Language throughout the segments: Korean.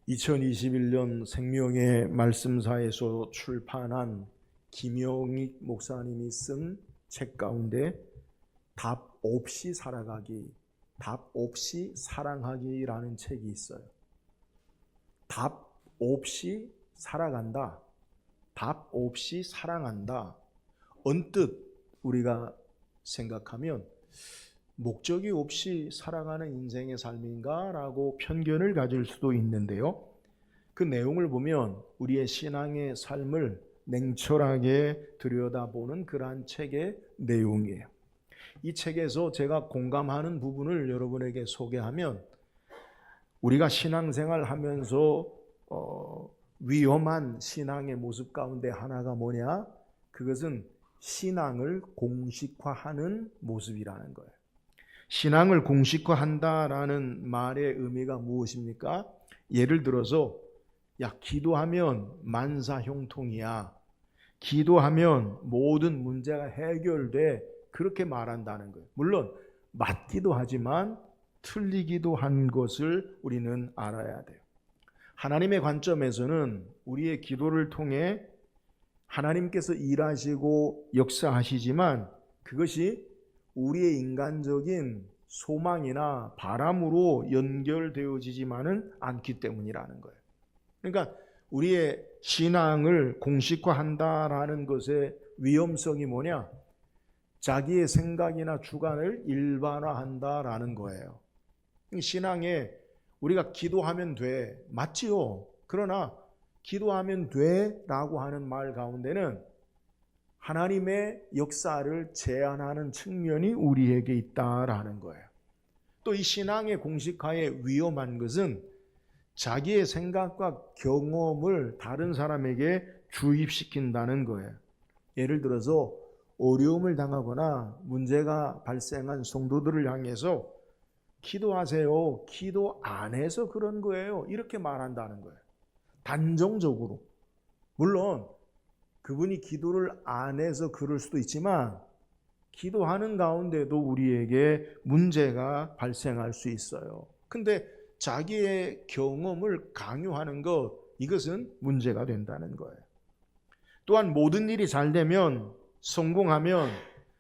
2021년 생명의 말씀사에서 출판한 김영익 목사님이 쓴 책 가운데 답 없이 살아가기, 답 없이 사랑하기라는 책이 있어요. 답 없이 살아간다, 답 없이 사랑한다. 언뜻 우리가 생각하면 목적이 없이 살아가는 인생의 삶인가? 라고 편견을 가질 수도 있는데요. 그 내용을 보면 우리의 신앙의 삶을 냉철하게 들여다보는 그러한 책의 내용이에요. 이 책에서 제가 공감하는 부분을 여러분에게 소개하면, 우리가 신앙생활 하면서 위험한 신앙의 모습 가운데 하나가 뭐냐? 그것은 신앙을 공식화하는 모습이라는 거예요. 신앙을 공식화한다라는 말의 의미가 무엇입니까? 예를 들어서 기도하면 만사형통이야, 기도하면 모든 문제가 해결돼, 그렇게 말한다는 거예요. 물론 맞기도 하지만 틀리기도 한 것을 우리는 알아야 돼요. 하나님의 관점에서는 우리의 기도를 통해 하나님께서 일하시고 역사하시지만 그것이 우리의 인간적인 소망이나 바람으로 연결되어지지만은 않기 때문이라는 거예요. 그러니까 우리의 신앙을 공식화한다라는 것의 위험성이 뭐냐? 자기의 생각이나 주관을 일반화한다라는 거예요. 신앙에 우리가 기도하면 돼, 맞지요? 그러나 기도하면 돼 라고 하는 말 가운데는 하나님의 역사를 제한하는 측면이 우리에게 있다라는 거예요. 또 이 신앙의 공식화의 위험한 것은 자기의 생각과 경험을 다른 사람에게 주입시킨다는 거예요. 예를 들어서 어려움을 당하거나 문제가 발생한 성도들을 향해서 기도하세요, 기도 안 해서 그런 거예요, 이렇게 말한다는 거예요. 단정적으로. 물론 그분이 기도를 안 해서 그럴 수도 있지만 기도하는 가운데도 우리에게 문제가 발생할 수 있어요. 근데 자기의 경험을 강요하는 것, 이것은 문제가 된다는 거예요. 또한 모든 일이 잘 되면, 성공하면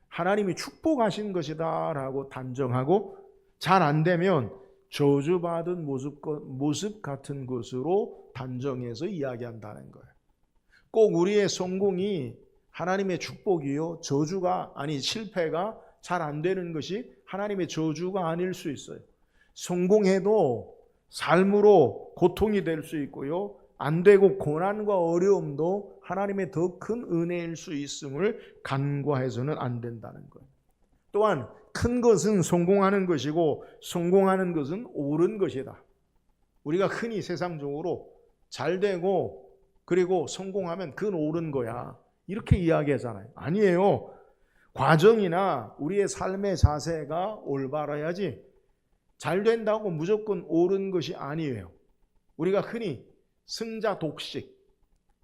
하나님이 축복하신 것이다 라고 단정하고, 잘 안 되면 저주받은 모습 같은 것으로 단정해서 이야기한다는 거예요. 꼭 우리의 성공이 하나님의 축복이요, 실패가 잘 안 되는 것이 하나님의 저주가 아닐 수 있어요. 성공해도 삶으로 고통이 될 수 있고요, 안 되고 고난과 어려움도 하나님의 더 큰 은혜일 수 있음을 간과해서는 안 된다는 거예요. 또한 큰 것은 성공하는 것이고 성공하는 것은 옳은 것이다. 우리가 흔히 세상적으로 잘 되고 그리고 성공하면 그건 옳은 거야, 이렇게 이야기하잖아요. 아니에요. 과정이나 우리의 삶의 자세가 올바라야지 잘 된다고 무조건 옳은 것이 아니에요. 우리가 흔히 승자 독식,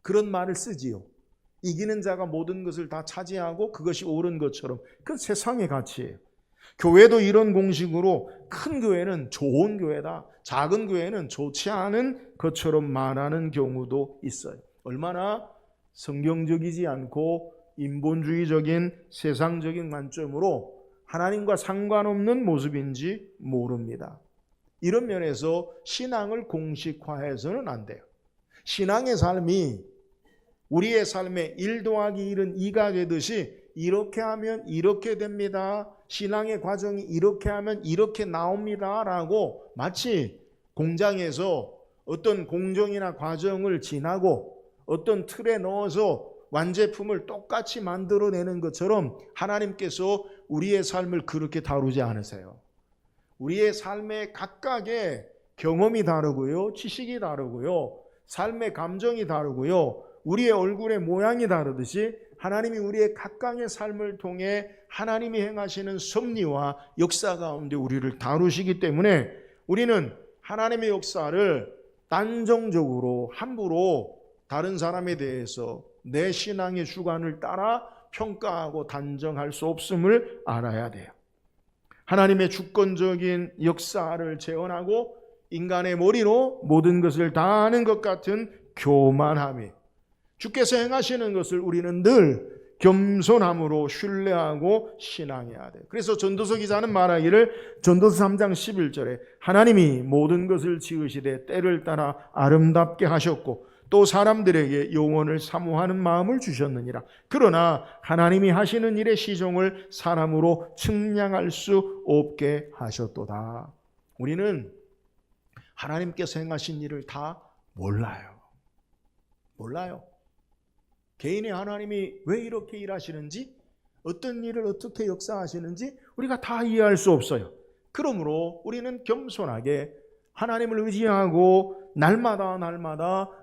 그런 말을 쓰지요. 이기는 자가 모든 것을 다 차지하고 그것이 옳은 것처럼. 그건 세상의 가치예요. 교회도 이런 공식으로 큰 교회는 좋은 교회다, 작은 교회는 좋지 않은 것처럼 말하는 경우도 있어요. 얼마나 성경적이지 않고 인본주의적인 세상적인 관점으로 하나님과 상관없는 모습인지 모릅니다. 이런 면에서 신앙을 공식화해서는 안 돼요. 신앙의 삶이 우리의 삶에 1 더하기 1은 2가 되듯이 이렇게 하면 이렇게 됩니다, 신앙의 과정이 이렇게 하면 이렇게 나옵니다 라고, 마치 공장에서 어떤 공정이나 과정을 지나고 어떤 틀에 넣어서 완제품을 똑같이 만들어내는 것처럼 하나님께서 우리의 삶을 그렇게 다루지 않으세요. 우리의 삶의 각각의 경험이 다르고요, 지식이 다르고요, 삶의 감정이 다르고요, 우리의 얼굴의 모양이 다르듯이 하나님이 우리의 각각의 삶을 통해 하나님이 행하시는 섭리와 역사 가운데 우리를 다루시기 때문에 우리는 하나님의 역사를 단정적으로 함부로 다른 사람에 대해서 내 신앙의 주관을 따라 평가하고 단정할 수 없음을 알아야 돼요. 하나님의 주권적인 역사를 재현하고 인간의 머리로 모든 것을 다 아는 것 같은 교만함이, 주께서 행하시는 것을 우리는 늘 겸손함으로 신뢰하고 신앙해야 돼요. 그래서 전도서 기자는 말하기를 전도서 3장 11절에 하나님이 모든 것을 지으시되 때를 따라 아름답게 하셨고 또 사람들에게 영원을 사모하는 마음을 주셨느니라. 그러나 하나님이 하시는 일의 시종을 사람으로 측량할 수 없게 하셨도다. 우리는 하나님께서 행하신 일을 다 몰라요. 개인의 하나님이 왜 이렇게 일하시는지, 어떤 일을 어떻게 역사하시는지 우리가 다 이해할 수 없어요. 그러므로 우리는 겸손하게 하나님을 의지하고 날마다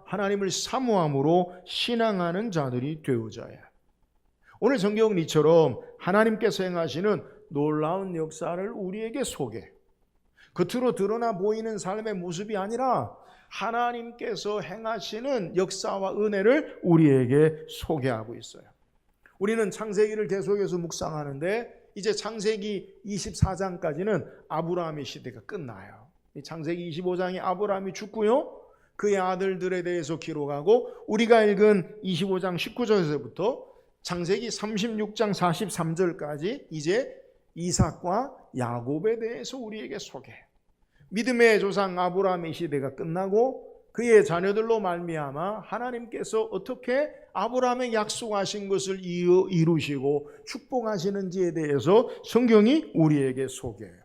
하나님을 사모함으로 신앙하는 자들이 되어져야 해요. 오늘 성경은 이처럼 하나님께서 행하시는 놀라운 역사를 우리에게 소개해요. 겉으로 드러나 보이는 삶의 모습이 아니라 하나님께서 행하시는 역사와 은혜를 우리에게 소개하고 있어요. 우리는 창세기를 계속해서 묵상하는데 이제 창세기 24장까지는 아브라함의 시대가 끝나요. 창세기 25장이 아브라함이 죽고요, 그의 아들들에 대해서 기록하고 우리가 읽은 25장 19절에서부터 창세기 36장 43절까지 이제 이삭과 야곱에 대해서 우리에게 소개해요. 믿음의 조상 아브라함의 시대가 끝나고 그의 자녀들로 말미암아 하나님께서 어떻게 아브라함의 약속하신 것을 이루시고 축복하시는지에 대해서 성경이 우리에게 소개해요.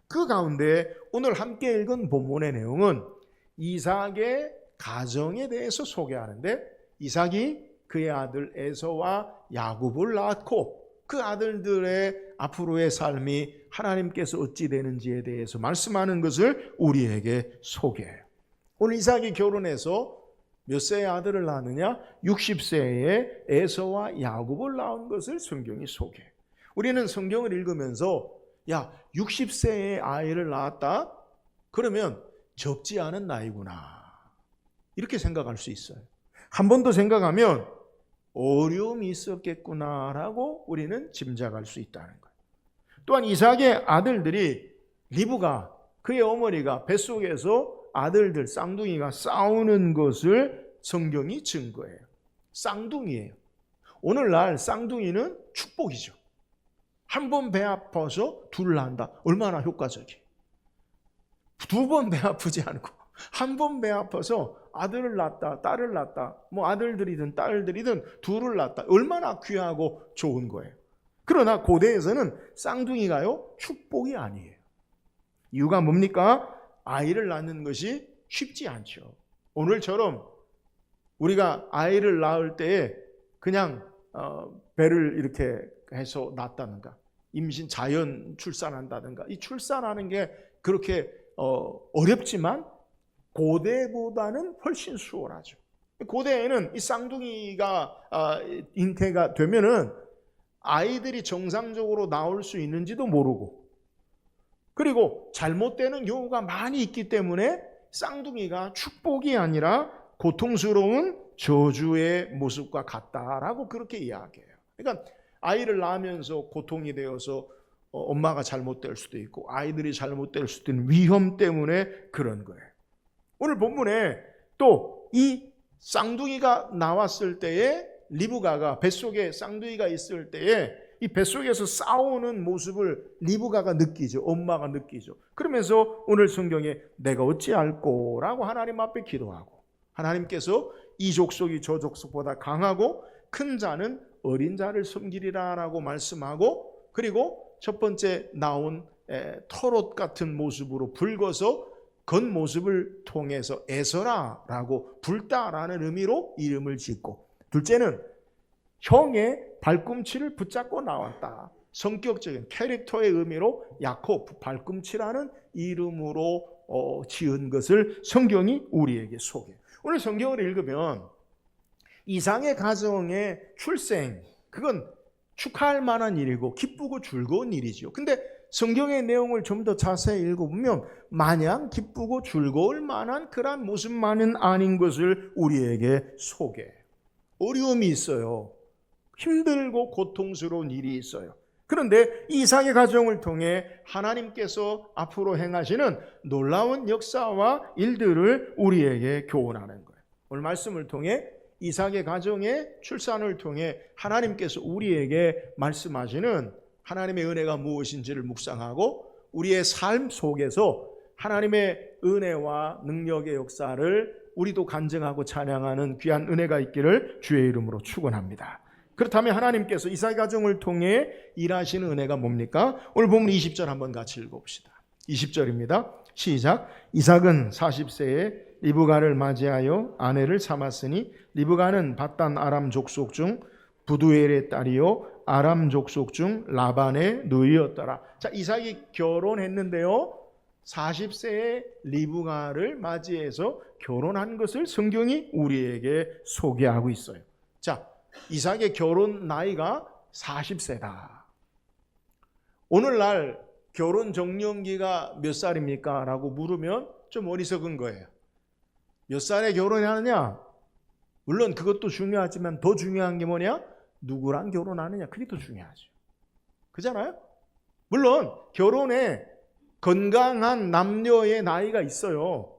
그 가운데 오늘 함께 읽은 본문의 내용은 이삭의 가정에 대해서 소개하는데, 이삭이 그의 아들 에서와 야곱을 낳고 그 아들들의 앞으로의 삶이 하나님께서 어찌 되는지에 대해서 말씀하는 것을 우리에게 소개해요. 오늘 이삭이 결혼해서 몇 세의 아들을 낳느냐? 60세에 에서와 야곱을 낳은 것을 성경이 소개해요. 우리는 성경을 읽으면서 60세에 아이를 낳았다? 그러면 적지 않은 나이구나, 이렇게 생각할 수 있어요. 한 번 더 생각하면 어려움이 있었겠구나라고 우리는 짐작할 수 있다는 거예요. 또한 이삭의 아들들이 리브가, 그의 어머니가 뱃속에서 아들들 쌍둥이가 싸우는 것을 성경이 증거해요. 쌍둥이에요. 오늘날 쌍둥이는 축복이죠. 한 번 배 아파서 둘 낳는다. 얼마나 효과적이에요. 두 번 배 아프지 않고 한 번 배 아파서 아들을 낳았다, 딸을 낳았다, 아들들이든 딸들이든 둘을 낳았다. 얼마나 귀하고 좋은 거예요. 그러나 고대에서는 쌍둥이가요, 축복이 아니에요. 이유가 뭡니까? 아이를 낳는 것이 쉽지 않죠. 오늘처럼 우리가 아이를 낳을 때에 그냥 배를 이렇게 해서 낳았다든가, 임신 자연 출산한다든가, 이 출산하는 게 그렇게 어렵지만 고대보다는 훨씬 수월하죠. 고대에는 이 쌍둥이가 잉태가 되면은 아이들이 정상적으로 나올 수 있는지도 모르고, 그리고 잘못되는 경우가 많이 있기 때문에 쌍둥이가 축복이 아니라 고통스러운 저주의 모습과 같다라고 그렇게 이야기해요. 그러니까 아이를 낳으면서 고통이 되어서 엄마가 잘못될 수도 있고 아이들이 잘못될 수도 있는 위험 때문에 그런 거예요. 오늘 본문에 또 이 쌍둥이가 나왔을 때에 리브가가 뱃속에 쌍둥이가 있을 때에 이 뱃속에서 싸우는 모습을 리브가가 느끼죠. 엄마가 느끼죠. 그러면서 오늘 성경에 내가 어찌할꼬 라고 하나님 앞에 기도하고, 하나님께서 이 족속이 저 족속보다 강하고 큰 자는 어린 자를 섬기리라 라고 말씀하고, 그리고 첫 번째 나온 털옷 같은 모습으로 붉어서 겉모습을 통해서 에서라라고 붉다라는 의미로 이름을 짓고, 둘째는 형의 발꿈치를 붙잡고 나왔다. 성격적인 캐릭터의 의미로 야곱, 발꿈치라는 이름으로 지은 것을 성경이 우리에게 소개해요. 오늘 성경을 읽으면 이삭의 가정의 출생, 그건 축하할 만한 일이고 기쁘고 즐거운 일이죠. 근데 성경의 내용을 좀 더 자세히 읽어보면 마냥 기쁘고 즐거울 만한 그런 모습만은 아닌 것을 우리에게 소개해요. 어려움이 있어요. 힘들고 고통스러운 일이 있어요. 그런데 이삭의 가정을 통해 하나님께서 앞으로 행하시는 놀라운 역사와 일들을 우리에게 교훈하는 거예요. 오늘 말씀을 통해 이삭의 가정의 출산을 통해 하나님께서 우리에게 말씀하시는 하나님의 은혜가 무엇인지를 묵상하고 우리의 삶 속에서 하나님의 은혜와 능력의 역사를 우리도 간증하고 찬양하는 귀한 은혜가 있기를 주의 이름으로 축원합니다. 그렇다면 하나님께서 이삭의 가정을 통해 일하시는 은혜가 뭡니까? 오늘 본문 20절 한번 같이 읽어봅시다. 20절입니다. 시작. 이삭은 40세에 리브가를 맞이하여 아내를 삼았으니 리브가는 밧단 아람 족속 중 부두엘의 딸이요 아람 족속 중 라반의 누이였더라. 자, 이삭이 결혼했는데요 40세에 리브가를 맞이해서 결혼한 것을 성경이 우리에게 소개하고 있어요. 자, 이삭의 결혼 나이가 40세다. 오늘날 결혼 적령기가 몇 살입니까? 라고 물으면 좀 어리석은 거예요. 몇 살에 결혼하느냐? 물론 그것도 중요하지만 더 중요한 게 뭐냐? 누구랑 결혼하느냐? 그게 더 중요하죠. 그잖아요? 물론 결혼에 건강한 남녀의 나이가 있어요.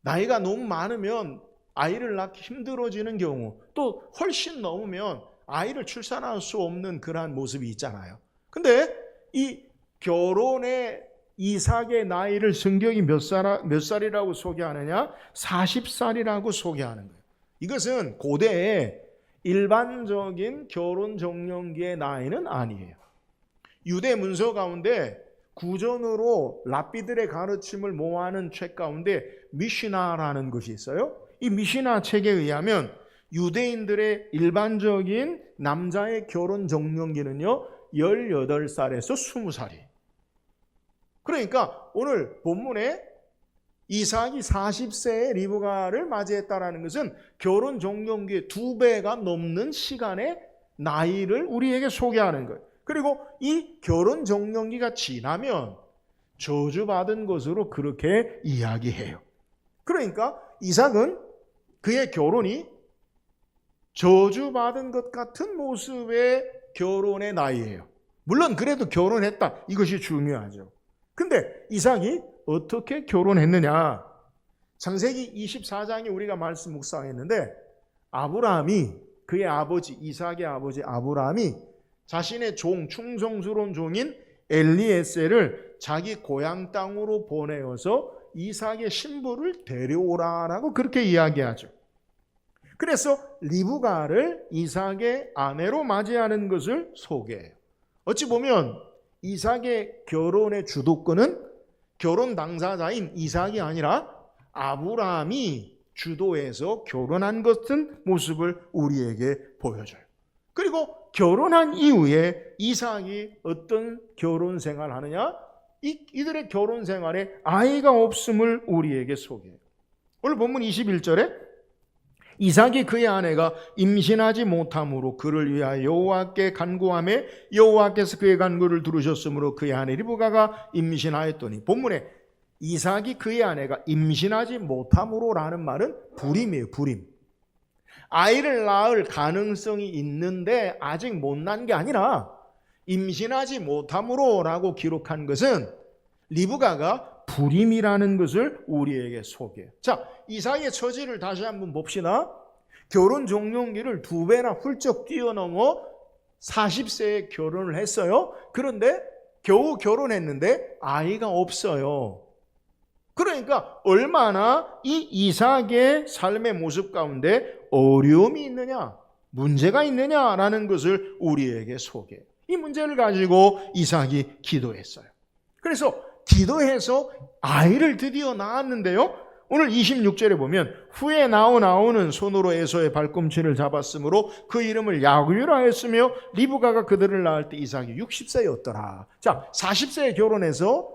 나이가 너무 많으면 아이를 낳기 힘들어지는 경우, 또 훨씬 넘으면 아이를 출산할 수 없는 그러한 모습이 있잖아요. 근데 이 결혼의 이삭의 나이를 성경이 몇 살이라고 소개하느냐? 40살이라고 소개하는 거예요. 이것은 고대의 일반적인 결혼 적령기의 나이는 아니에요. 유대 문서 가운데 구전으로 랍비들의 가르침을 모아놓은 책 가운데 미시나라는 것이 있어요. 이 미시나 책에 의하면 유대인들의 일반적인 남자의 결혼 적령기는요 18살에서 20살이에요. 그러니까 오늘 본문에 이삭이 40세에 리브가를 맞이했다라는 것은 결혼 적령기의 2배가 넘는 시간의 나이를 우리에게 소개하는 거예요. 그리고 이 결혼 적령기가 지나면 저주받은 것으로 그렇게 이야기해요. 그러니까 이삭은 그의 결혼이 저주받은 것 같은 모습의 결혼의 나이예요. 물론 그래도 결혼했다. 이것이 중요하죠. 근데 이삭이 어떻게 결혼했느냐? 창세기 24장에 우리가 말씀 묵상했는데 아브라함이 그의 아버지 이삭의 아버지 아브라함이 자신의 충성스러운 종인 엘리에셀을 자기 고향 땅으로 보내어서 이삭의 신부를 데려오라라고 그렇게 이야기하죠. 그래서 리브가를 이삭의 아내로 맞이하는 것을 소개해요. 어찌 보면 이삭의 결혼의 주도권은 결혼 당사자인 이삭이 아니라 아브라함이 주도해서 결혼한 같은 모습을 우리에게 보여줘요. 그리고 결혼한 이후에 이삭이 어떤 결혼 생활을 하느냐? 이들의 결혼 생활에 아이가 없음을 우리에게 소개해요. 오늘 본문 21절에 이삭이 그의 아내가 임신하지 못함으로 그를 위하여 여호와께 간구하매 여호와께서 그의 간구를 들으셨으므로 그의 아내 리브가가 임신하였더니, 본문에 이삭이 그의 아내가 임신하지 못함으로라는 말은 불임이에요. 불임. 아이를 낳을 가능성이 있는데 아직 못 난 게 아니라 임신하지 못함으로라고 기록한 것은 리브가가 불임이라는 것을 우리에게 소개해요. 자, 이삭의 처지를 다시 한번 봅시다. 결혼 적령기를 2배나 훌쩍 뛰어넘어 40세에 결혼을 했어요. 그런데 겨우 결혼했는데 아이가 없어요. 그러니까 얼마나 이 이삭의 삶의 모습 가운데 어려움이 있느냐, 문제가 있느냐라는 것을 우리에게 소개해요. 이 문제를 가지고 이삭이 기도했어요. 그래서 기도해서 아이를 드디어 낳았는데요. 오늘 26절에 보면 후에 나오는 손으로 에서의 발꿈치를 잡았으므로 그 이름을 야곱이라 했으며 리브가가 그들을 낳을 때 이삭이 60세였더라. 자, 40세에 결혼해서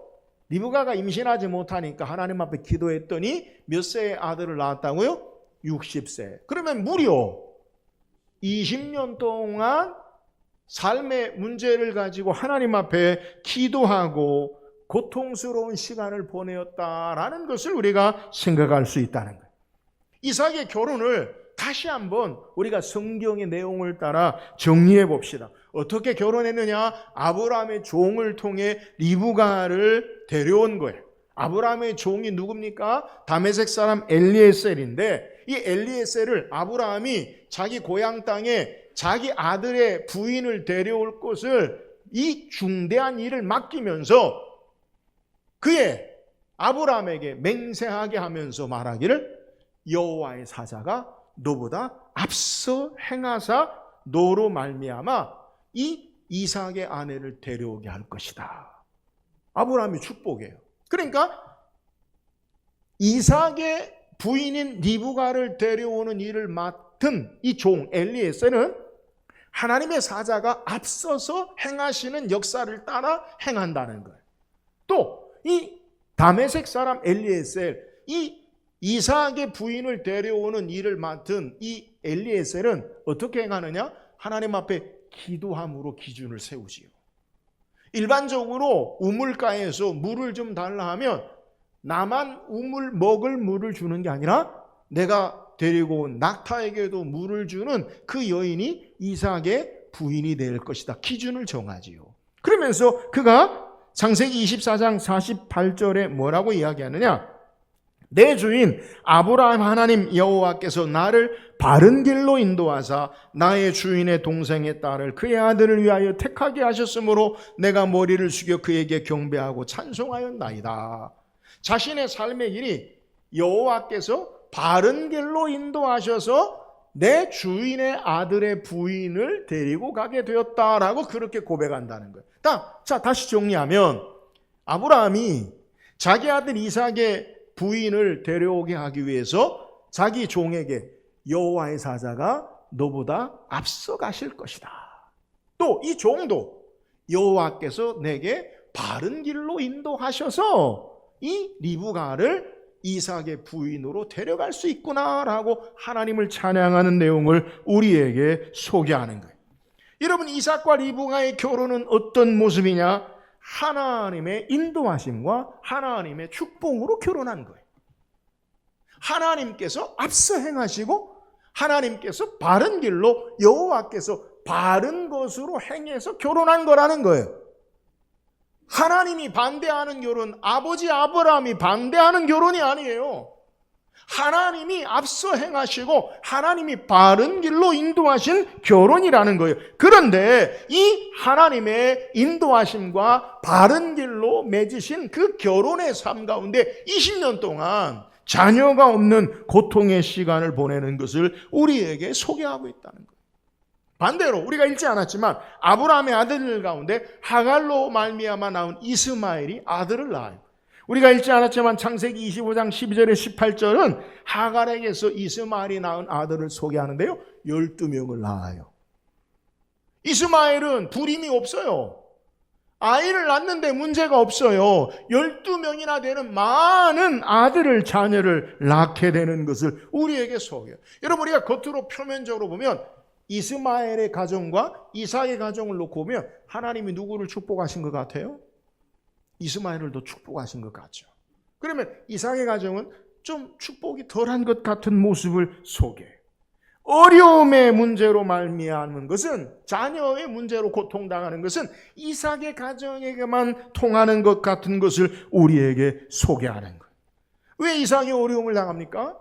리브가가 임신하지 못하니까 하나님 앞에 기도했더니 몇 세의 아들을 낳았다고요? 60세. 그러면 무려 20년 동안 삶의 문제를 가지고 하나님 앞에 기도하고 고통스러운 시간을 보내었다라는 것을 우리가 생각할 수 있다는 거예요. 이삭의 결혼을 다시 한번 우리가 성경의 내용을 따라 정리해 봅시다. 어떻게 결혼했느냐? 아브라함의 종을 통해 리브가를 데려온 거예요. 아브라함의 종이 누굽니까? 다메섹 사람 엘리에셀인데, 이 엘리에셀을 아브라함이 자기 고향 땅에 자기 아들의 부인을 데려올 것을, 이 중대한 일을 맡기면서 그의 아브라함에게 맹세하게 하면서 말하기를, 여호와의 사자가 너보다 앞서 행하사 너로 말미암아 이 이삭의 아내를 데려오게 할 것이다. 아브라함의 축복이에요. 그러니까 이삭의 부인인 리브가를 데려오는 일을 맡은 이 종 엘리에셀은 하나님의 사자가 앞서서 행하시는 역사를 따라 행한다는 거예요. 또 이 다메섹 사람 엘리에셀, 이 이삭의 부인을 데려오는 일을 맡은 이 엘리에셀은 어떻게 행하느냐? 하나님 앞에 기도함으로 기준을 세우지요. 일반적으로 우물가에서 물을 좀 달라 하면 나만 먹을 물을 주는 게 아니라 내가 데리고 온 낙타에게도 물을 주는 그 여인이 이삭의 부인이 될 것이다. 기준을 정하지요. 그러면서 그가 창세기 24장 48절에 뭐라고 이야기하느냐? 내 주인 아브라함 하나님 여호와께서 나를 바른 길로 인도하사 나의 주인의 동생의 딸을 그의 아들을 위하여 택하게 하셨으므로 내가 머리를 숙여 그에게 경배하고 찬송하였나이다. 자신의 삶의 길이 여호와께서 바른 길로 인도하셔서 내 주인의 아들의 부인을 데리고 가게 되었다라고 그렇게 고백한다는 거예요. 자, 다시 정리하면 아브라함이 자기 아들 이삭의 부인을 데려오게 하기 위해서 자기 종에게 여호와의 사자가 너보다 앞서 가실 것이다. 또 이 종도 여호와께서 내게 바른 길로 인도하셔서 이 리브가를 이삭의 부인으로 데려갈 수 있구나라고 하나님을 찬양하는 내용을 우리에게 소개하는 거예요. 여러분, 이삭과 리브가의 결혼은 어떤 모습이냐? 하나님의 인도하심과 하나님의 축복으로 결혼한 거예요. 하나님께서 앞서 행하시고 하나님께서 바른 길로, 여호와께서 바른 것으로 행해서 결혼한 거라는 거예요. 하나님이 반대하는 결혼, 아버지 아브라함이 반대하는 결혼이 아니에요. 하나님이 앞서 행하시고 하나님이 바른 길로 인도하신 결혼이라는 거예요. 그런데 이 하나님의 인도하심과 바른 길로 맺으신 그 결혼의 삶 가운데 20년 동안 자녀가 없는 고통의 시간을 보내는 것을 우리에게 소개하고 있다는 거예요. 반대로 우리가 읽지 않았지만 아브라함의 아들들 가운데 하갈로 말미암아 나온 이스마엘이 아들을 낳아요. 우리가 읽지 않았지만 창세기 25장 12절에 18절은 하갈에게서 이스마엘이 낳은 아들을 소개하는데요, 12명을 낳아요. 이스마엘은 불임이 없어요. 아이를 낳는데 문제가 없어요. 12명이나 되는 많은 아들을, 자녀를 낳게 되는 것을 우리에게 소개해요. 여러분, 우리가 겉으로 표면적으로 보면 이스마엘의 가정과 이삭의 가정을 놓고 보면 하나님이 누구를 축복하신 것 같아요? 이스마엘을 더 축복하신 것 같죠. 그러면 이삭의 가정은 좀 축복이 덜한 것 같은 모습을 소개해요. 어려움의 문제로 말미암은 것은, 자녀의 문제로 고통당하는 것은 이삭의 가정에게만 통하는 것 같은 것을 우리에게 소개하는 거예요. 왜 이삭이 어려움을 당합니까?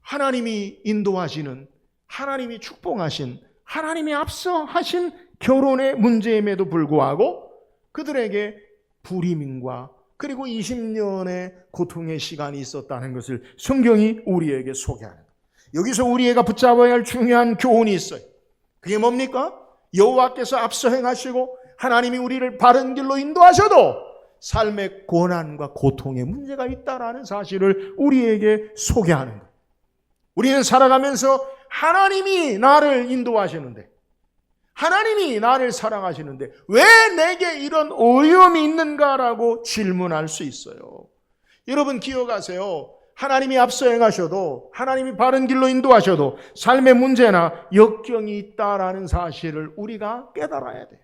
하나님이 인도하시는, 하나님이 축복하신, 하나님이 앞서 하신 결혼의 문제임에도 불구하고 그들에게 불임과 그리고 20년의 고통의 시간이 있었다는 것을 성경이 우리에게 소개하는 거예요. 여기서 우리가 붙잡아야 할 중요한 교훈이 있어요. 그게 뭡니까? 여호와께서 앞서 행하시고 하나님이 우리를 바른 길로 인도하셔도 삶의 고난과 고통의 문제가 있다라는 사실을 우리에게 소개하는 거예요. 우리는 살아가면서 하나님이 나를 인도하시는데, 하나님이 나를 사랑하시는데 왜 내게 이런 어려움이 있는가라고 질문할 수 있어요. 여러분 기억하세요. 하나님이 앞서 행하셔도, 하나님이 바른 길로 인도하셔도 삶의 문제나 역경이 있다라는 사실을 우리가 깨달아야 돼요.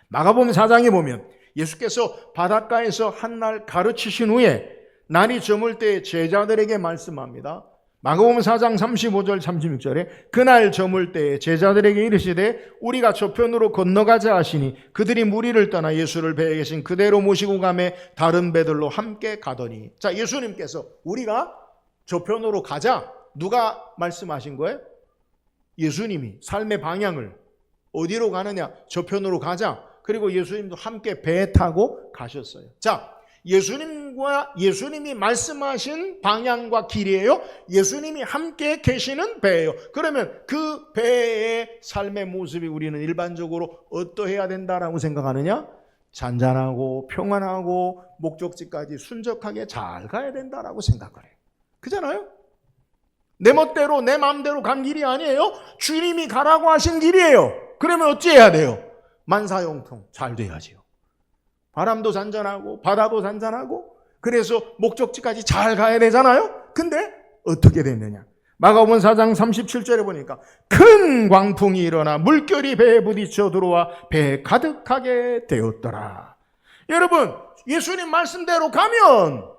마가복음 4장에 보면 예수께서 바닷가에서 한날 가르치신 후에 날이 저물 때 제자들에게 말씀합니다. 마가복음 4장 35절 36절에 그날 저물 때에 제자들에게 이르시되 우리가 저편으로 건너가자 하시니 그들이 무리를 떠나 예수를 배에 계신 그대로 모시고 가매 다른 배들로 함께 가더니. 자, 예수님께서 우리가 저편으로 가자. 누가 말씀하신 거예요? 예수님이 예수님의 방향을 어디로 가느냐? 저편으로 가자. 그리고 예수님도 함께 배에 타고 가셨어요. 자, 예수님이 말씀하신 방향과 길이에요. 예수님이 함께 계시는 배예요. 그러면 그 배의 삶의 모습이 우리는 일반적으로 어떠해야 된다라고 생각하느냐? 잔잔하고 평안하고 목적지까지 순적하게 잘 가야 된다라고 생각을 해요. 그잖아요? 내 멋대로 내 마음대로 간 길이 아니에요. 주님이 가라고 하신 길이에요. 그러면 어찌해야 돼요? 만사형통 잘 돼야지요. 바람도 잔잔하고 바다도 잔잔하고 그래서 목적지까지 잘 가야 되잖아요. 근데 어떻게 됐느냐? 마가복음 4장 37절에 보니까 큰 광풍이 일어나 물결이 배에 부딪혀 들어와 배에 가득하게 되었더라. 여러분, 예수님 말씀대로 가면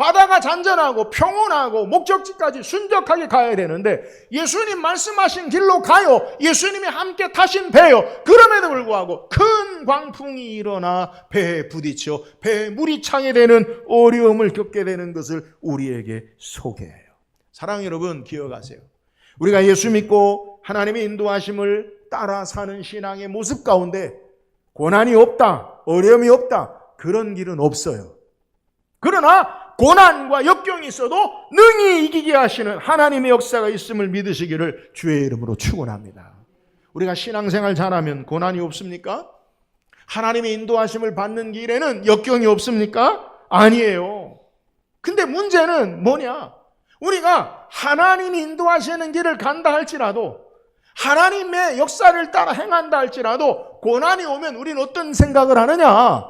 바다가 잔잔하고 평온하고 목적지까지 순적하게 가야 되는데 예수님 말씀하신 길로 가요. 예수님이 함께 타신 배요. 그럼에도 불구하고 큰 광풍이 일어나 배에 부딪혀 배에 물이 차게 되는 어려움을 겪게 되는 것을 우리에게 소개해요. 사랑하는 여러분, 기억하세요. 우리가 예수 믿고 하나님의 인도하심을 따라 사는 신앙의 모습 가운데 고난이 없다, 어려움이 없다, 그런 길은 없어요. 그러나 고난과 역경이 있어도 능히 이기게 하시는 하나님의 역사가 있음을 믿으시기를 주의 이름으로 축원합니다. 우리가 신앙생활 잘하면 고난이 없습니까? 하나님의 인도하심을 받는 길에는 역경이 없습니까? 아니에요. 근데 문제는 뭐냐? 우리가 하나님이 인도하시는 길을 간다 할지라도 하나님의 역사를 따라 행한다 할지라도 고난이 오면 우리는 어떤 생각을 하느냐?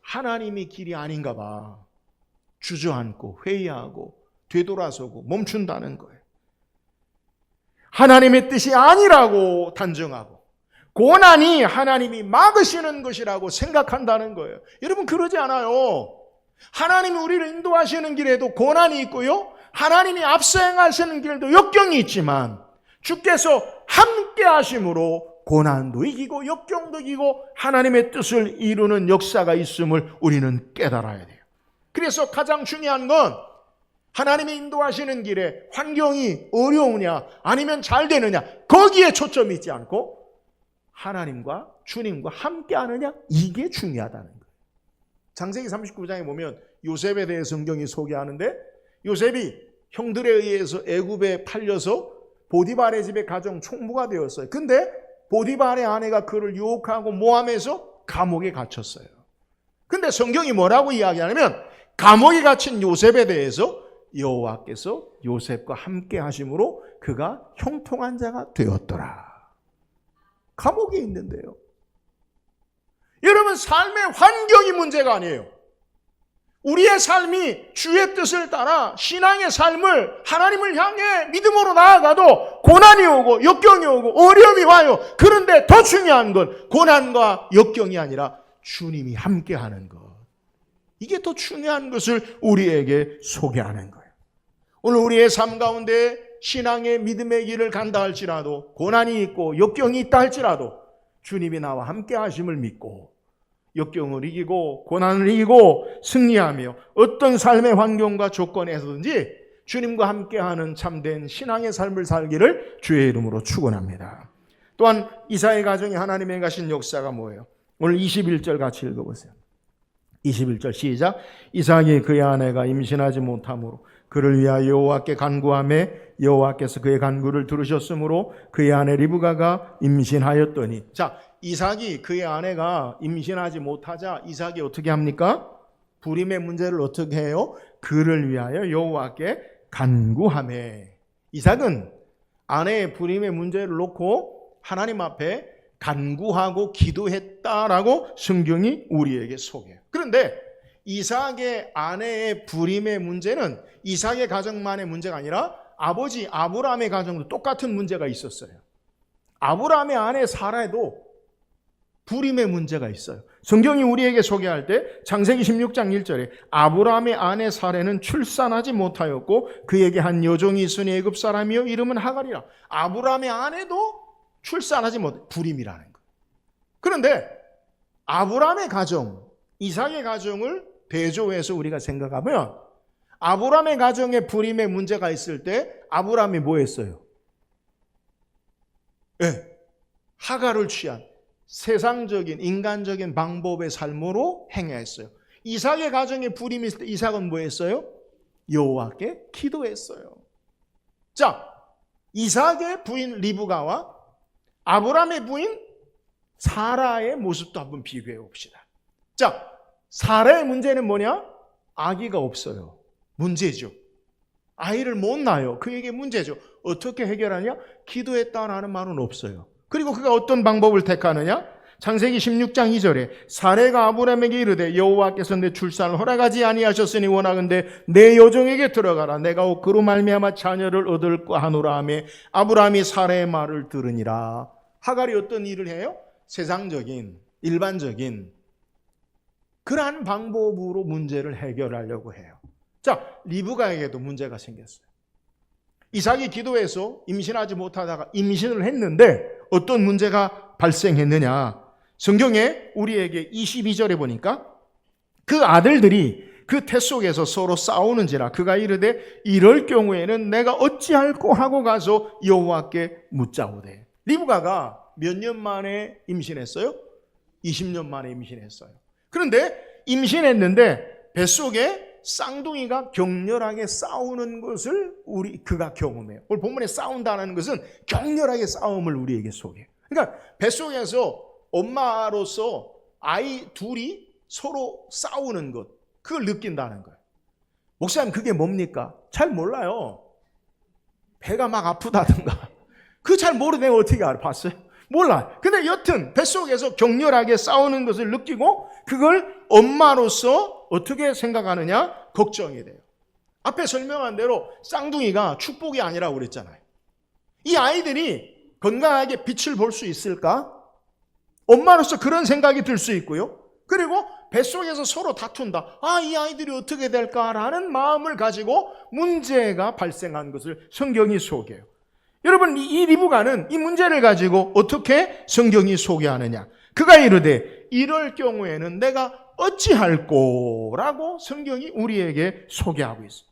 하나님이 길이 아닌가 봐. 주저앉고 회의하고 되돌아서고 멈춘다는 거예요. 하나님의 뜻이 아니라고 단정하고 고난이 하나님이 막으시는 것이라고 생각한다는 거예요. 여러분, 그러지 않아요. 하나님이 우리를 인도하시는 길에도 고난이 있고요. 하나님이 앞서 행하시는 길에도 역경이 있지만 주께서 함께 하심으로 고난도 이기고 역경도 이기고 하나님의 뜻을 이루는 역사가 있음을 우리는 깨달아야 돼요. 그래서 가장 중요한 건 하나님이 인도하시는 길에 환경이 어려우냐 아니면 잘 되느냐 거기에 초점이 있지 않고 하나님과 주님과 함께 하느냐 이게 중요하다는 거예요. 창세기 39장에 보면 요셉에 대해 성경이 소개하는데 요셉이 형들에 의해서 애굽에 팔려서 보디발의 집에 가정 총무가 되었어요. 근데 보디발의 아내가 그를 유혹하고 모함해서 감옥에 갇혔어요. 근데 성경이 뭐라고 이야기하냐면 감옥에 갇힌 요셉에 대해서 여호와께서 요셉과 함께 하심으로 그가 형통한 자가 되었더라. 감옥에 있는데요. 여러분, 삶의 환경이 문제가 아니에요. 우리의 삶이 주의 뜻을 따라 신앙의 삶을 하나님을 향해 믿음으로 나아가도 고난이 오고 역경이 오고 어려움이 와요. 그런데 더 중요한 건 고난과 역경이 아니라 주님이 함께하는 것. 이게 더 중요한 것을 우리에게 소개하는 거예요. 오늘 우리의 삶 가운데 신앙의 믿음의 길을 간다 할지라도 고난이 있고 역경이 있다 할지라도 주님이 나와 함께 하심을 믿고 역경을 이기고 고난을 이기고 승리하며 어떤 삶의 환경과 조건에서든지 주님과 함께하는 참된 신앙의 삶을 살기를 주의 이름으로 축원합니다. 또한 이삭의 가정에 하나님의 가신 역사가 뭐예요? 오늘 21절 같이 읽어보세요. 21절 시작. 이삭이 그의 아내가 임신하지 못하므로 그를 위하여 여호와께 간구하매 여호와께서 그의 간구를 들으셨으므로 그의 아내 리브가가 임신하였더니. 자, 이삭이 그의 아내가 임신하지 못하자 이삭이 어떻게 합니까? 불임의 문제를 어떻게 해요? 그를 위하여 여호와께 간구하매. 이삭은 아내의 불임의 문제를 놓고 하나님 앞에 간구하고 기도했다라고 성경이 우리에게 소개해요. 그런데 이삭의 아내의 불임의 문제는 이삭의 가정만의 문제가 아니라 아버지 아브라함의 가정도 똑같은 문제가 있었어요. 아브라함의 아내 사라도 불임의 문제가 있어요. 성경이 우리에게 소개할 때 창세기 16장 1절에 아브라함의 아내 사레는 출산하지 못하였고 그에게 한 여종이 있으니 애굽 사람이요 이름은 하갈이라. 아브라함의 아내도 출산하지 못, 불임이라는 거예요. 그런데 아브라함의 가정, 이삭의 가정을 대조해서 우리가 생각하면 아브라함의 가정에 불임의 문제가 있을 때 아브라함이 뭐 했어요? 하갈을 취한 세상적인 인간적인 방법의 삶으로 행했어요. 이삭의 가정에 불임이 있을 때 이삭은 뭐 했어요? 여호와께 기도했어요. 자, 이삭의 부인 리브가와 아브라함의 부인 사라의 모습도 한번 비교해 봅시다. 자, 사라의 문제는 뭐냐? 아기가 없어요. 문제죠. 아이를 못 낳아요. 그에게 문제죠. 어떻게 해결하냐? 기도했다라는 말은 없어요. 그리고 그가 어떤 방법을 택하느냐? 창세기 16장 2절에 사레가 아브라함에게 이르되 여호와께서 내 출산을 허락하지 아니하셨으니 원하건대 내 여종에게 들어가라. 내가 그로 말미암아 자녀를 얻을까 하노라 하며 아브라함이 사레의 말을 들으니라. 하갈이 어떤 일을 해요? 세상적인 일반적인 그러한 방법으로 문제를 해결하려고 해요. 자, 리브가에게도 문제가 생겼어요. 이삭이 기도해서 임신하지 못하다가 임신을 했는데 어떤 문제가 발생했느냐? 성경에 우리에게 22절에 보니까 그 아들들이 그 태 속에서 서로 싸우는지라 그가 이르되 이럴 경우에는 내가 어찌할꼬 하고 가서 여호와께 묻자오되. 리브가가 몇 년 만에 임신했어요? 20년 만에 임신했어요. 그런데 임신했는데 뱃속에 쌍둥이가 격렬하게 싸우는 것을 그가 경험해요. 오늘 본문에 싸운다는 것은 격렬하게 싸움을 우리에게 소개해요. 그러니까 뱃속에서 엄마로서 아이 둘이 서로 싸우는 것, 그걸 느낀다는 거예요. 목사님, 그게 뭡니까? 잘 몰라요. 배가 막 아프다든가. 그거 잘 모르는데 어떻게 알아? 봤어요? 몰라. 근데 여튼 뱃속에서 격렬하게 싸우는 것을 느끼고 그걸 엄마로서 어떻게 생각하느냐? 걱정이 돼요. 앞에 설명한 대로 쌍둥이가 축복이 아니라고 그랬잖아요. 이 아이들이 건강하게 빛을 볼 수 있을까? 엄마로서 그런 생각이 들 수 있고요. 그리고 뱃속에서 서로 다툰다. 이 아이들이 어떻게 될까라는 마음을 가지고 문제가 발생한 것을 성경이 소개해요. 여러분, 이 리브가는 이 문제를 가지고 어떻게 성경이 소개하느냐? 그가 이르되 이럴 경우에는 내가 어찌할꼬라고 성경이 우리에게 소개하고 있어요.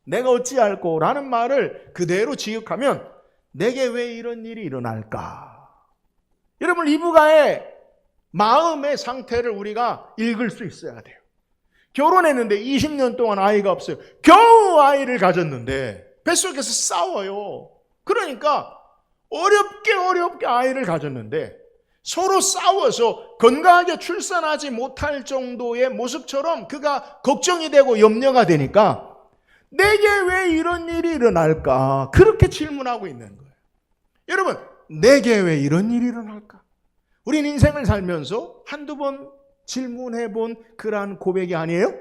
내가 어찌할꼬라는 말을 그대로 지역하면 내게 왜 이런 일이 일어날까? 여러분, 리브가의 마음의 상태를 우리가 읽을 수 있어야 돼요. 결혼했는데 20년 동안 아이가 없어요. 겨우 아이를 가졌는데 뱃속에서 싸워요. 그러니까 어렵게 아이를 가졌는데 서로 싸워서 건강하게 출산하지 못할 정도의 모습처럼 그가 걱정이 되고 염려가 되니까 내게 왜 이런 일이 일어날까? 그렇게 질문하고 있는 거예요. 여러분, 내게 왜 이런 일이 일어날까? 우린 인생을 살면서 한두 번 질문해 본 그러한 고백이 아니에요?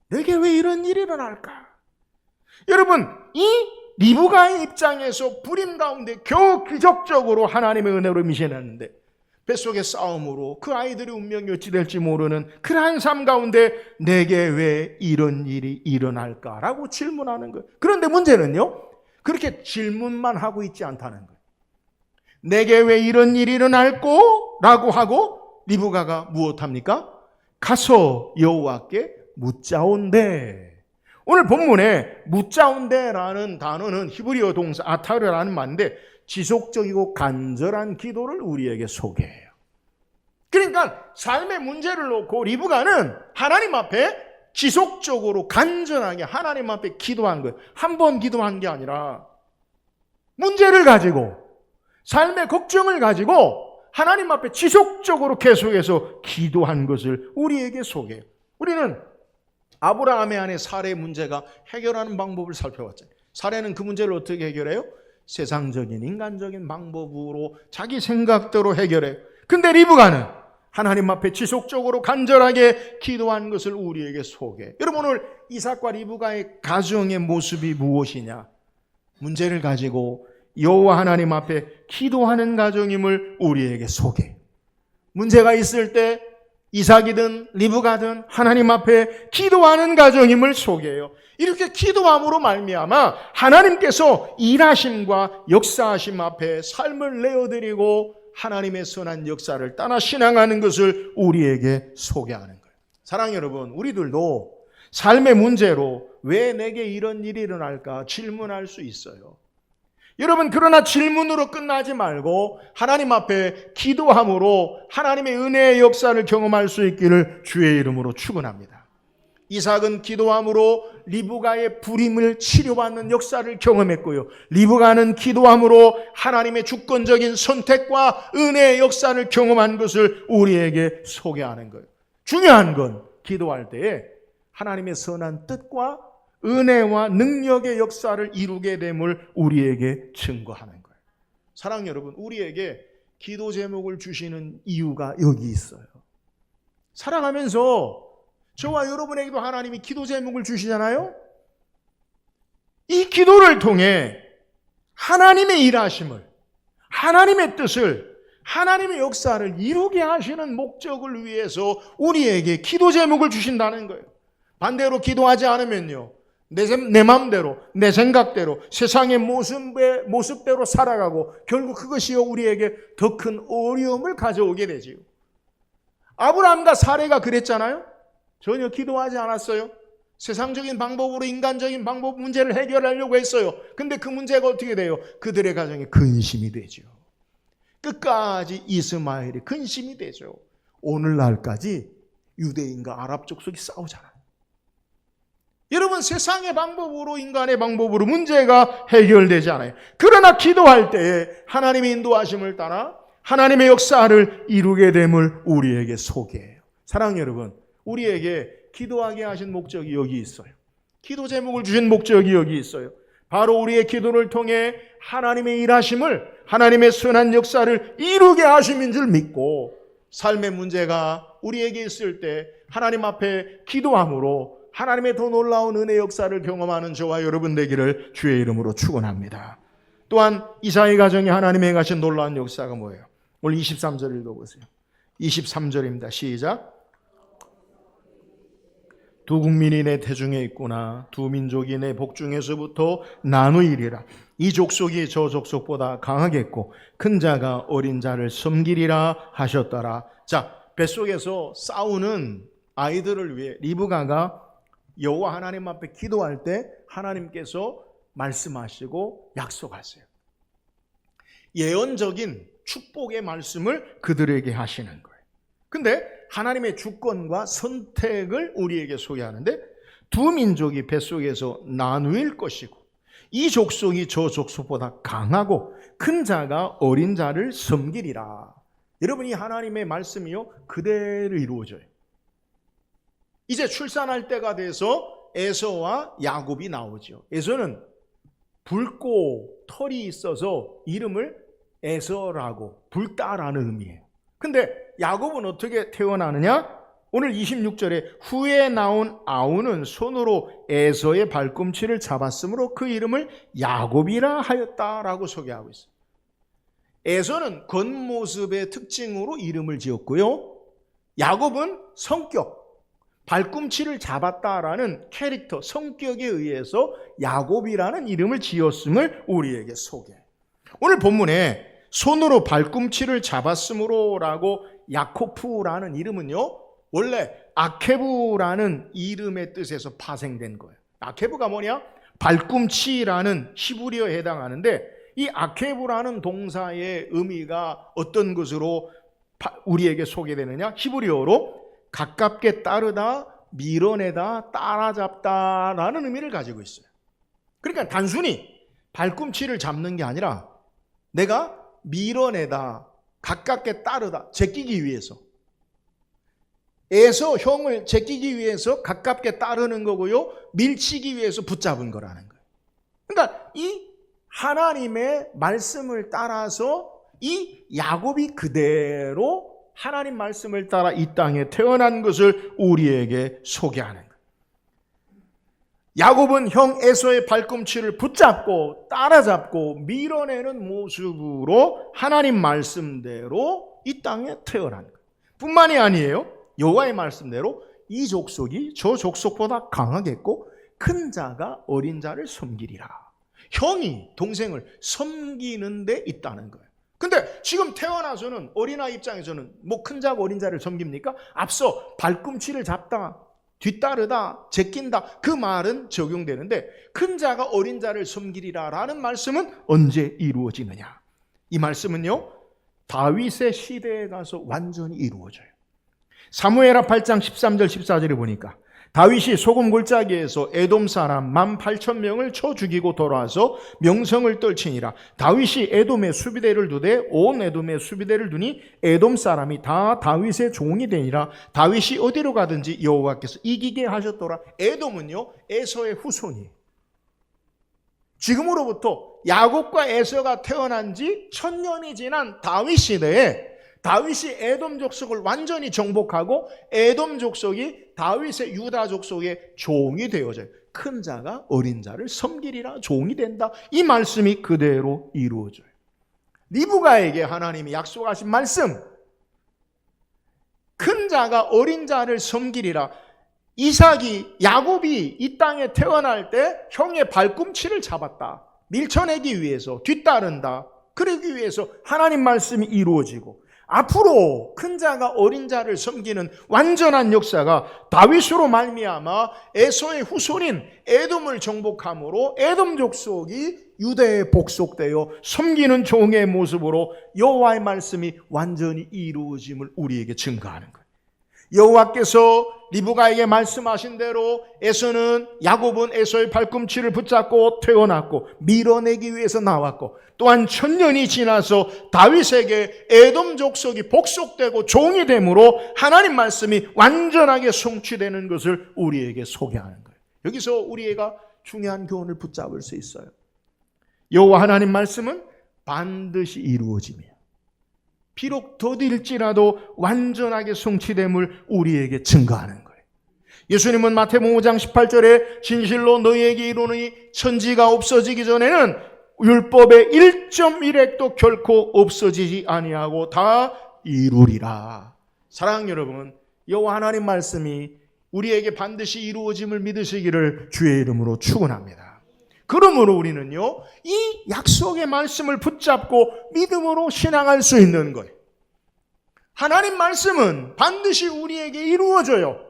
내게 왜 이런 일이 일어날까? 여러분, 이 리브가의 입장에서 불임 가운데 겨우 기적적으로 하나님의 은혜로 임신했는데 뱃속의 싸움으로 그 아이들의 운명이 어찌 될지 모르는 그러한 삶 가운데 내게 왜 이런 일이 일어날까라고 질문하는 거예요. 그런데 문제는요, 그렇게 질문만 하고 있지 않다는 거예요. 내게 왜 이런 일이 일어날꼬? 라고 하고 리브가가 무엇합니까? 가서 여호와께 묻자온대. 오늘 본문에 묻자온대라는 단어는 히브리어 동사 아타르라는 말인데 지속적이고 간절한 기도를 우리에게 소개해요. 그러니까 삶의 문제를 놓고 리브가는 하나님 앞에 지속적으로 간절하게 하나님 앞에 기도한 거예요. 한 번 기도한 게 아니라 문제를 가지고 삶의 걱정을 가지고 하나님 앞에 지속적으로 계속해서 기도한 것을 우리에게 소개해요. 우리는 아브라함의 아내 사레의 문제가 해결하는 방법을 살펴봤잖아요. 사레는 그 문제를 어떻게 해결해요? 세상적인 인간적인 방법으로 자기 생각대로 해결해요. 근데 리브가는 하나님 앞에 지속적으로 간절하게 기도한 것을 우리에게 소개해요. 여러분, 오늘 이삭과 리브가의 가정의 모습이 무엇이냐? 문제를 가지고 여호와 하나님 앞에 기도하는 가정임을 우리에게 소개해요. 문제가 있을 때 이삭이든 리브가든 하나님 앞에 기도하는 가정임을 소개해요. 이렇게 기도함으로 말미암아 하나님께서 일하심과 역사하심 앞에 삶을 내어드리고 하나님의 선한 역사를 따라 신앙하는 것을 우리에게 소개하는 거예요. 사랑하는 여러분, 우리들도 삶의 문제로 왜 내게 이런 일이 일어날까 질문할 수 있어요. 여러분, 그러나 질문으로 끝나지 말고 하나님 앞에 기도함으로 하나님의 은혜의 역사를 경험할 수 있기를 주의 이름으로 축원합니다. 이삭은 기도함으로 리브가의 불임을 치료받는 역사를 경험했고요. 리브가는 기도함으로 하나님의 주권적인 선택과 은혜의 역사를 경험한 것을 우리에게 소개하는 거예요. 중요한 건 기도할 때에 하나님의 선한 뜻과 은혜와 능력의 역사를 이루게 됨을 우리에게 증거하는 거예요. 사랑하는 여러분, 우리에게 기도 제목을 주시는 이유가 여기 있어요. 살아가면서 저와 여러분에게도 하나님이 기도 제목을 주시잖아요. 이 기도를 통해 하나님의 일하심을, 하나님의 뜻을, 하나님의 역사를 이루게 하시는 목적을 위해서 우리에게 기도 제목을 주신다는 거예요. 반대로 기도하지 않으면요, 내 마음대로, 내 생각대로, 세상의 모습대로 살아가고 결국 그것이요 우리에게 더 큰 어려움을 가져오게 되지요. 아브라함과 사레가 그랬잖아요. 전혀 기도하지 않았어요. 세상적인 방법으로 인간적인 방법 문제를 해결하려고 했어요. 근데 그 문제가 어떻게 돼요? 그들의 가정에 근심이 되죠. 끝까지 이스마엘이 근심이 되죠. 오늘날까지 유대인과 아랍 족속이 싸우잖아요. 여러분, 세상의 방법으로, 인간의 방법으로 문제가 해결되지 않아요. 그러나 기도할 때에 하나님의 인도하심을 따라 하나님의 역사를 이루게 됨을 우리에게 소개해요. 사랑하는 여러분, 우리에게 기도하게 하신 목적이 여기 있어요. 기도 제목을 주신 목적이 여기 있어요. 바로 우리의 기도를 통해 하나님의 일하심을, 하나님의 선한 역사를 이루게 하심인 줄 믿고 삶의 문제가 우리에게 있을 때 하나님 앞에 기도함으로 하나님의 더 놀라운 은혜 역사를 경험하는 저와 여러분 되기를 주의 이름으로 축원합니다. 또한 이삭의 가정에 하나님이 행하신 놀라운 역사가 뭐예요? 오늘 23절 읽어보세요. 23절입니다. 시작. 두 국민이 내 태중에 있구나. 두 민족이 내 복중에서부터 나누이리라. 이 족속이 저 족속보다 강하겠고 큰 자가 어린 자를 섬기리라 하셨더라. 자, 뱃속에서 싸우는 아이들을 위해 리브가가 여호와 하나님 앞에 기도할 때 하나님께서 말씀하시고 약속하세요. 예언적인 축복의 말씀을 그들에게 하시는 거예요. 근데 하나님의 주권과 선택을 우리에게 소개하는데 두 민족이 뱃속에서 나누일 것이고 이 족속이 저 족속보다 강하고 큰 자가 어린 자를 섬기리라. 여러분, 이 하나님의 말씀이요 그대로 이루어져요. 이제 출산할 때가 돼서 에서와 야곱이 나오죠. 에서는 붉고 털이 있어서 이름을 에서라고, 붉다라는 의미예요. 근데 야곱은 어떻게 태어나느냐? 오늘 26절에 후에 나온 아우는 손으로 에서의 발꿈치를 잡았으므로 그 이름을 야곱이라 하였다라고 소개하고 있어요. 에서는 겉모습의 특징으로 이름을 지었고요. 야곱은 성격, 발꿈치를 잡았다라는 캐릭터, 성격에 의해서 야곱이라는 이름을 지었음을 우리에게 소개해요. 오늘 본문에 손으로 발꿈치를 잡았으므로라고 야코프라는 이름은요, 원래 아케부라는 이름의 뜻에서 파생된 거예요. 아케부가 뭐냐? 발꿈치라는 히브리어에 해당하는데 이 아케부라는 동사의 의미가 어떤 것으로 우리에게 소개되느냐? 히브리어로 가깝게 따르다, 밀어내다, 따라잡다라는 의미를 가지고 있어요. 그러니까 단순히 발꿈치를 잡는 게 아니라 내가 밀어내다, 가깝게 따르다, 제끼기 위해서, 에서 형을 제끼기 위해서 가깝게 따르는 거고요, 밀치기 위해서 붙잡은 거라는 거예요. 그러니까 이 하나님의 말씀을 따라서 이 야곱이 그대로 하나님 말씀을 따라 이 땅에 태어난 것을 우리에게 소개하는 거예요. 야곱은 형 에서의 발꿈치를 붙잡고 따라잡고 밀어내는 모습으로 하나님 말씀대로 이 땅에 태어난 거예요. 뿐만이 아니에요. 여호와의 말씀대로 이 족속이 저 족속보다 강하겠고 큰 자가 어린 자를 섬기리라. 형이 동생을 섬기는 데 있다는 거예요. 근데 지금 태어나서는 어린아이 입장에서는 뭐 큰 자가 어린 자를 섬깁니까? 앞서 발꿈치를 잡다, 뒤따르다, 제낀다, 그 말은 적용되는데 큰 자가 어린 자를 섬기리라 라는 말씀은 언제 이루어지느냐? 이 말씀은요, 다윗의 시대에 가서 완전히 이루어져요. 사무엘하 8장 13절 14절에 보니까 다윗이 소금 골짜기에서 에돔 사람 18,000명을 쳐 죽이고 돌아와서 명성을 떨치니라. 다윗이 에돔의 수비대를 두되 온 에돔의 수비대를 두니 에돔 사람이 다 다윗의 종이 되니라. 다윗이 어디로 가든지 여호와께서 이기게 하셨더라. 에돔은요, 에서의 후손이에요. 지금으로부터 야곱과 에서가 태어난 지 1000년이 지난 다윗 시대에 다윗이 에돔 족속을 완전히 정복하고 에돔 족속이 다윗의 유다 족속의 종이 되어져요. 큰 자가 어린 자를 섬기리라. 종이 된다. 이 말씀이 그대로 이루어져요. 리브가에게 하나님이 약속하신 말씀, 큰 자가 어린 자를 섬기리라. 이삭이, 야곱이 이 땅에 태어날 때 형의 발꿈치를 잡았다. 밀쳐내기 위해서, 뒤따른다. 그러기 위해서 하나님 말씀이 이루어지고, 앞으로 큰 자가 어린 자를 섬기는 완전한 역사가 다윗으로 말미암아 에서의 후손인 에돔을 정복함으로 에돔 족속이 유대에 복속되어 섬기는 종의 모습으로 여호와의 말씀이 완전히 이루어짐을 우리에게 증거하는 거예요. 여호와께서 리브가에게 말씀하신 대로 에서는, 야곱은 에서의 발꿈치를 붙잡고 태어났고 밀어내기 위해서 나왔고, 또한 1000년이 지나서 다윗에게 에돔 족속이 복속되고 종이 되므로 하나님 말씀이 완전하게 성취되는 것을 우리에게 소개하는 거예요. 여기서 우리가 중요한 교훈을 붙잡을 수 있어요. 여호와 하나님 말씀은 반드시 이루어지며 비록 더딜지라도 완전하게 성취됨을 우리에게 증거하는 거예요. 예수님은 마태복음 5장 18절에 진실로 너희에게 이르노니 천지가 없어지기 전에는 율법의 1.1획도 결코 없어지지 아니하고 다 이루리라. 사랑하는 여러분, 여호와 하나님 말씀이 우리에게 반드시 이루어짐을 믿으시기를 주의 이름으로 축원합니다. 그러므로 우리는요, 이 약속의 말씀을 붙잡고 믿음으로 신앙할 수 있는 거예요. 하나님 말씀은 반드시 우리에게 이루어져요.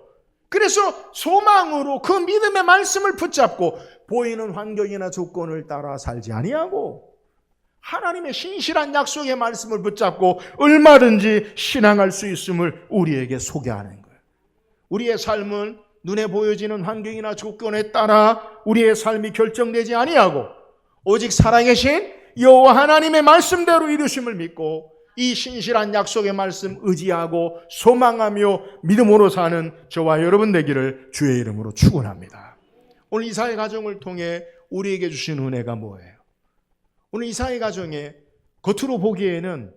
그래서 소망으로 그 믿음의 말씀을 붙잡고 보이는 환경이나 조건을 따라 살지 아니하고 하나님의 신실한 약속의 말씀을 붙잡고 얼마든지 신앙할 수 있음을 우리에게 소개하는 거예요. 우리의 삶은 눈에 보여지는 환경이나 조건에 따라 우리의 삶이 결정되지 아니하고 오직 살아계신 여호와 하나님의 말씀대로 이루심을 믿고 이 신실한 약속의 말씀 의지하고 소망하며 믿음으로 사는 저와 여러분 되기를 주의 이름으로 축원합니다. 오늘 이사의 가정을 통해 우리에게 주신 은혜가 뭐예요? 오늘 이사의 가정에 겉으로 보기에는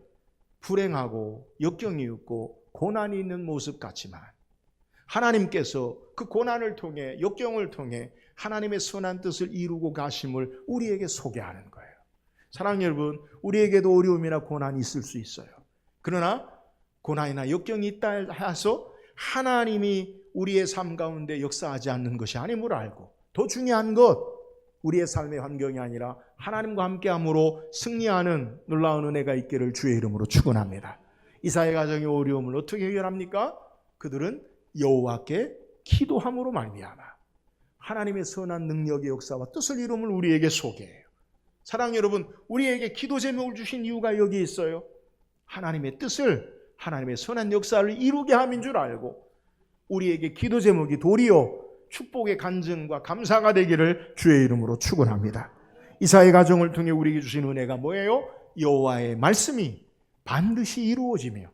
불행하고 역경이 있고 고난이 있는 모습 같지만 하나님께서 그 고난을 통해, 역경을 통해 하나님의 선한 뜻을 이루고 가심을 우리에게 소개하는 거예요. 사랑하는 여러분, 우리에게도 어려움이나 고난이 있을 수 있어요. 그러나 고난이나 역경이 있다 해서 하나님이 우리의 삶 가운데 역사하지 않는 것이 아님을 알고, 더 중요한 것, 우리의 삶의 환경이 아니라 하나님과 함께함으로 승리하는 놀라운 은혜가 있기를 주의 이름으로 축원합니다. 이사의 가정의 어려움을 어떻게 해결합니까? 그들은 여호와께 기도함으로 말미암아 하나님의 선한 능력의 역사와 뜻을 이룸을 우리에게 소개해요. 사랑하는 여러분, 우리에게 기도 제목을 주신 이유가 여기 있어요. 하나님의 뜻을, 하나님의 선한 역사를 이루게 함인 줄 알고 우리에게 기도 제목이 도리어 축복의 간증과 감사가 되기를 주의 이름으로 축원합니다. 이사의 가정을 통해 우리에게 주신 은혜가 뭐예요? 여호와의 말씀이 반드시 이루어지며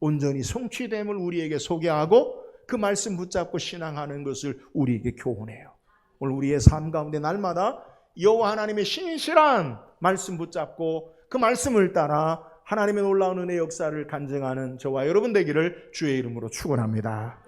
온전히 성취됨을 우리에게 소개하고 그 말씀 붙잡고 신앙하는 것을 우리에게 교훈해요. 오늘 우리의 삶 가운데 날마다 여호와 하나님의 신실한 말씀 붙잡고 그 말씀을 따라 하나님의 놀라운 은혜의 역사를 간증하는 저와 여러분 되기를 주의 이름으로 축원합니다.